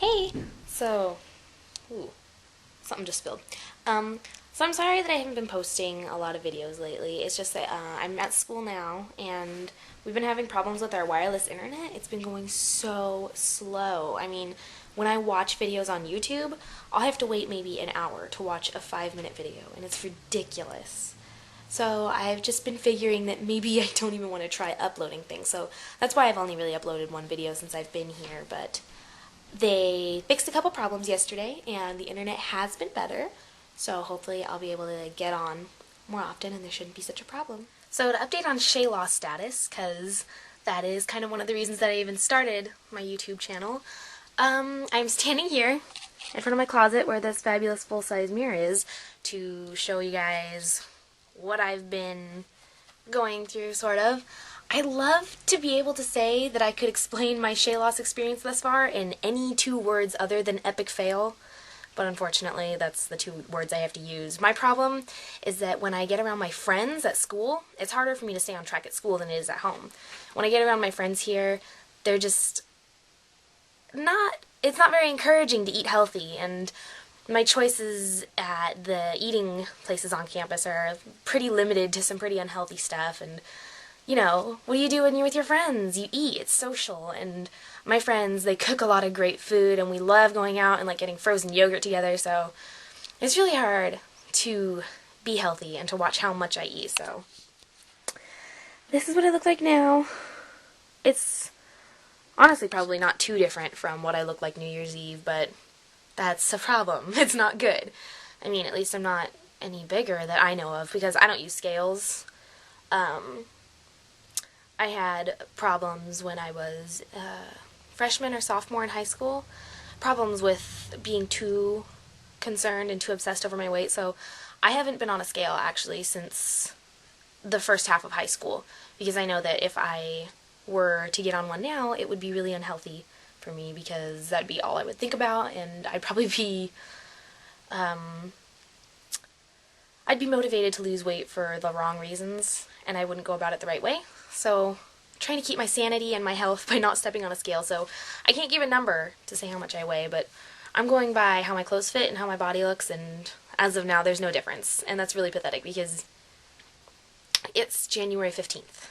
Hey! Something just spilled. So I'm sorry that I haven't been posting a lot of videos lately. It's just that I'm at school now, and we've been having problems with our wireless internet. It's been going so slow. I mean, when I watch videos on YouTube, I'll have to wait maybe an hour to watch a 5-minute video, and it's ridiculous. So I've just been figuring that maybe I don't even want to try uploading things. So that's why I've only really uploaded one video since I've been here, but they fixed a couple problems yesterday, and the internet has been better, so hopefully I'll be able to get on more often and there shouldn't be such a problem. So to update on Shayloss status, because that is kind of one of the reasons that I even started my YouTube channel, I'm standing here in front of my closet where this fabulous full-size mirror is to show you guys what I've been going through, sort of. I love to be able to say that I could explain my Shayloss experience thus far in any 2 words other than epic fail, but unfortunately that's the 2 words I have to use. My problem is that when I get around my friends at school, it's harder for me to stay on track at school than it is at home. When I get around my friends here, they're just it's not very encouraging to eat healthy, and my choices at the eating places on campus are pretty limited to some pretty unhealthy stuff. And you know, what do you do when you're with your friends? You eat, it's social, and my friends, they cook a lot of great food, and we love going out and like getting frozen yogurt together, so it's really hard to be healthy and to watch how much I eat. So this is what I look like now. It's honestly probably not too different from what I look like New Year's Eve, but that's a problem. It's not good. I mean, at least I'm not any bigger that I know of, because I don't use scales. I had problems when I was freshman or sophomore in high school, problems with being too concerned and too obsessed over my weight, so I haven't been on a scale actually since the first half of high school, because I know that if I were to get on one now, it would be really unhealthy for me, because that'd be all I would think about, and I'd probably be I'd be motivated to lose weight for the wrong reasons, and I wouldn't go about it the right way. So, I'm trying to keep my sanity and my health by not stepping on a scale, so I can't give a number to say how much I weigh, but I'm going by how my clothes fit and how my body looks, and as of now, there's no difference, and that's really pathetic, because it's January 15th.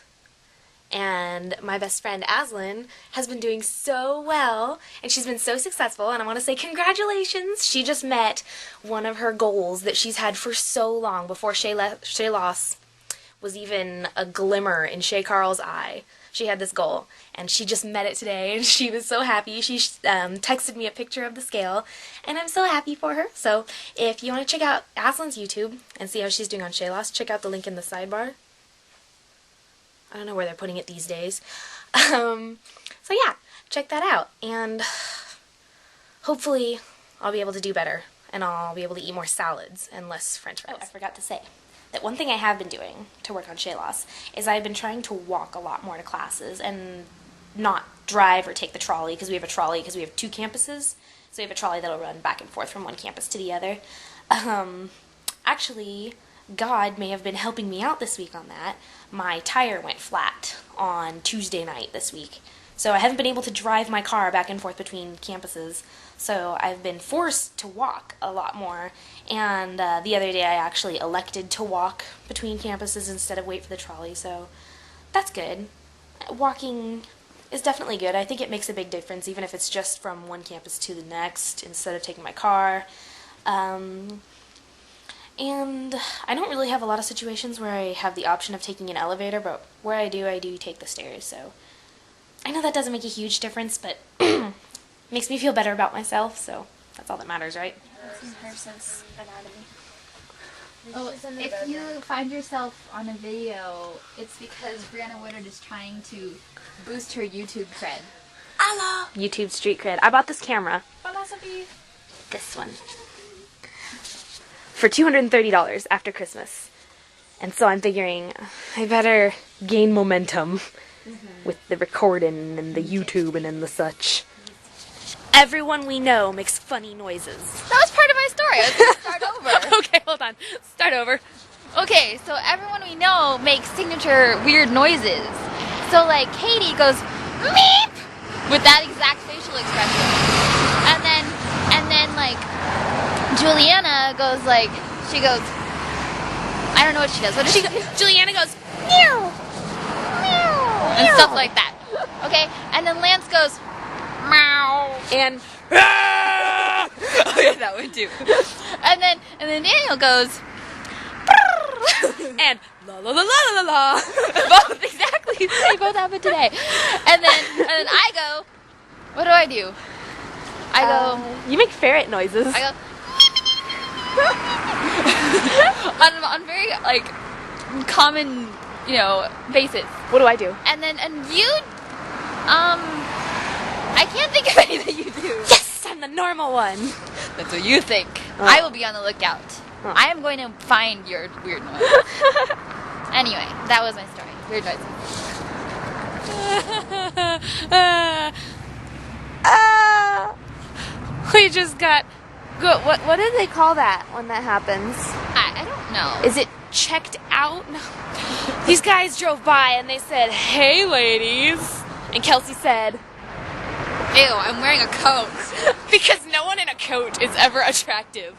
And my best friend, Aslan, has been doing so well, and she's been so successful, and I want to say congratulations! She just met one of her goals that she's had for so long, before Shayloss was even a glimmer in Shay Carl's eye. She had this goal, and she just met it today, and she was so happy. She texted me a picture of the scale, and I'm so happy for her. So if you want to check out Aslan's YouTube and see how she's doing on Shayloss, check out the link in the sidebar. I don't know where they're putting it these days. So yeah, check that out, and hopefully I'll be able to do better, and I'll be able to eat more salads and less french fries. Oh, I forgot to say that one thing I have been doing to work on Shayloss is I've been trying to walk a lot more to classes and not drive or take the trolley, because we have a trolley because we have 2 campuses, so we have a trolley that'll run back and forth from one campus to the other. Actually, God may have been helping me out this week on that. My tire went flat on Tuesday night this week, so I haven't been able to drive my car back and forth between campuses, so I've been forced to walk a lot more, and the other day I actually elected to walk between campuses instead of wait for the trolley, so that's good. Walking is definitely good. I think it makes a big difference, even if it's just from one campus to the next instead of taking my car. And I don't really have a lot of situations where I have the option of taking an elevator, but where I do take the stairs, so I know that doesn't make a huge difference, but makes me feel better about myself, so that's all that matters, right? Versus anatomy. Oh, if you find yourself on a video, it's because Brianna Woodard is trying to boost her YouTube cred. Hello! YouTube street cred. I bought this camera. Philosophy. This one. For $230 after Christmas. And so I'm figuring I better gain momentum with the recording and the YouTube and the such. Everyone we know makes funny noises. That was part of my story. I was going to start over. Okay, hold on. Start over. Okay, so everyone we know makes signature weird noises. So like Katie goes, meep! With that exact facial expression. And Juliana goes like, she goes, I don't know what she does. What does she go? Juliana goes, meow, meow, And stuff like that. Okay? And then Lance goes, meow. and Oh yeah, that one too. And then Daniel goes, and la la la la la la. both, exactly. They both happen today. And then I go, what do? I go, you make ferret noises. I go, on very like common, basis. What do I do? And you, I can't think of any that you do. Yes, I'm the normal one. That's what you think. Oh. I will be on the lookout. Oh. I am going to find your weird noise. Anyway, that was my story. Weird noises. We just got. What do they call that when that happens? I don't know. Is it checked out? No. These guys drove by and they said, "Hey, ladies," and Kelsey said, Ew, I'm wearing a coat. "Because no one in a coat is ever attractive."